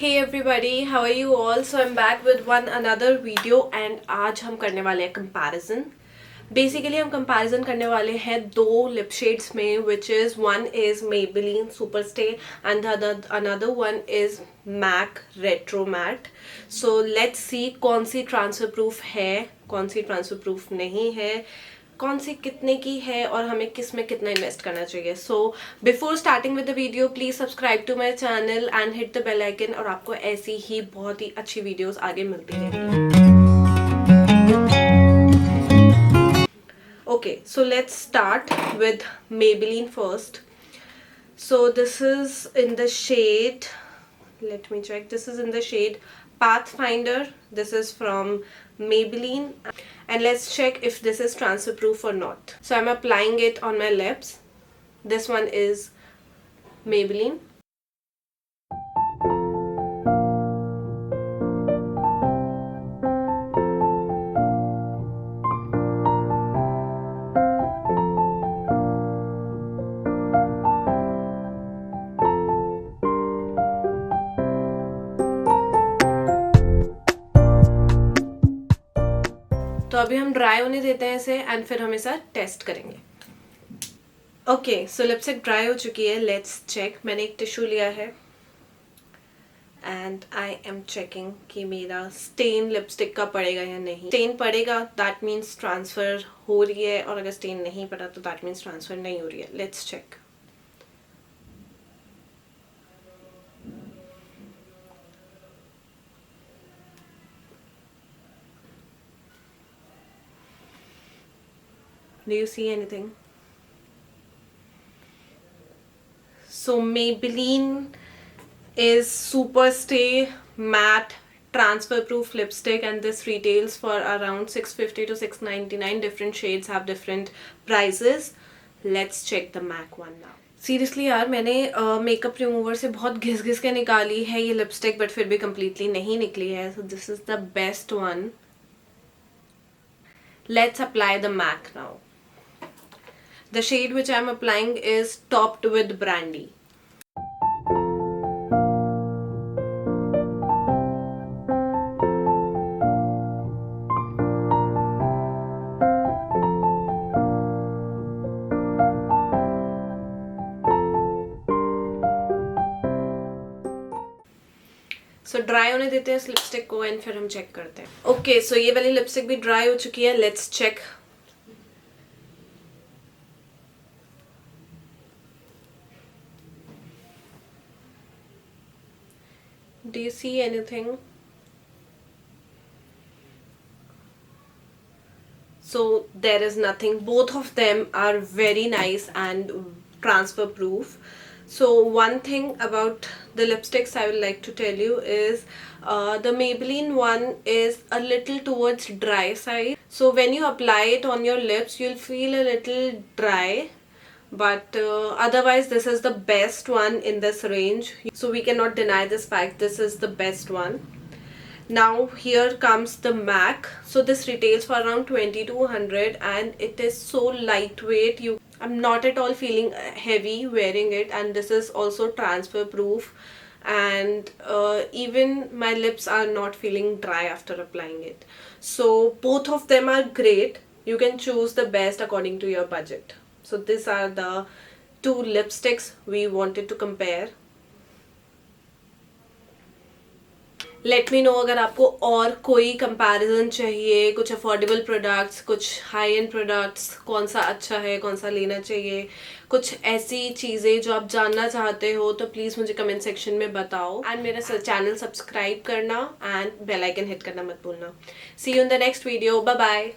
Hey everybody, how are you all? So I'm back with one another video and आज हम करने वाले हैं comparison. Basically हम comparison करने वाले हैं दो lip shades में, which is one is Maybelline Superstay and another one is MAC Retro Matte. So let's see कौन सी transfer proof है, कौन सी transfer proof नहीं है, कौन सी कितने की है और हमें किस में कितना इन्वेस्ट करना चाहिए. So before starting with the video please subscribe to my channel and hit the bell icon और आपको ऐसी ही बहुत ही अच्छी वीडियोस आगे मिलती रहेंगी. Okay, so let's start with Maybelline first. So this is in the shade, let me check, this is in the shade Pathfinder. This is from Maybelline and let's check if this is transfer proof or not. So I'm applying it on my lips. This one is Maybelline. तो अभी हम dry होने देते हैं इसे and फिर हम इसे टेस्ट करेंगे. ओके, सो लिपस्टिक ड्राई हो चुकी है. Let's check. मैंने एक टिश्यू लिया है एंड आई एम चेकिंग कि मेरा स्टेन लिपस्टिक का पड़ेगा या नहीं. स्टेन पड़ेगा दैट मीन्स ट्रांसफर हो रही है और अगर स्टेन नहीं पड़ा तो दैट मीन्स ट्रांसफर नहीं हो रही है. Let's check. Do you see anything? So Maybelline is Superstay Matte Transfer Proof Lipstick and this retails for around 650 to 699. Different shades have different prices. Let's check the MAC one now. Seriously यार, मैंने makeup remover से बहुत घिस घिस के निकाली है ये लिपस्टिक बट फिर भी कम्प्लीटली नहीं निकली है. So this is the best one. Let's apply the MAC now. The shade which I am applying is topped with brandy. So dry होने देते हैं इस लिपस्टिक को एंड फिर हम चेक करते हैं. ओके, सो ये वाली लिपस्टिक भी ड्राई हो चुकी है. Let's check. Do you see anything? So there is nothing. Both of them are very nice and transfer proof. So one thing about the lipsticks I would like to tell you is the Maybelline one is a little towards dry side. So when you apply it on your lips, you'll feel a little dry. But otherwise this is the best one in this range. So we cannot deny this fact. This is the best one. Now here comes the MAC. So this retails for around 2200 and it is so lightweight. I'm not at all feeling heavy wearing it and this is also transfer proof and even my lips are not feeling dry after applying it. So both of them are great. You can choose the best according to your budget. So these are the two lipsticks we wanted to compare. Let me know अगर आपको और कोई comparison चाहिए, कुछ affordable products, कुछ high and products, कौन सा अच्छा है, कौन सा लेना चाहिए, कुछ ऐसी चीज़ें जो आप जानना चाहते हो तो प्लीज़ मुझे कमेंट सेक्शन में बताओ एंड मेरा चैनल सब्सक्राइब करना एंड बेल आइकन हिट करना मत भूलना. See you in the next video. Bye bye.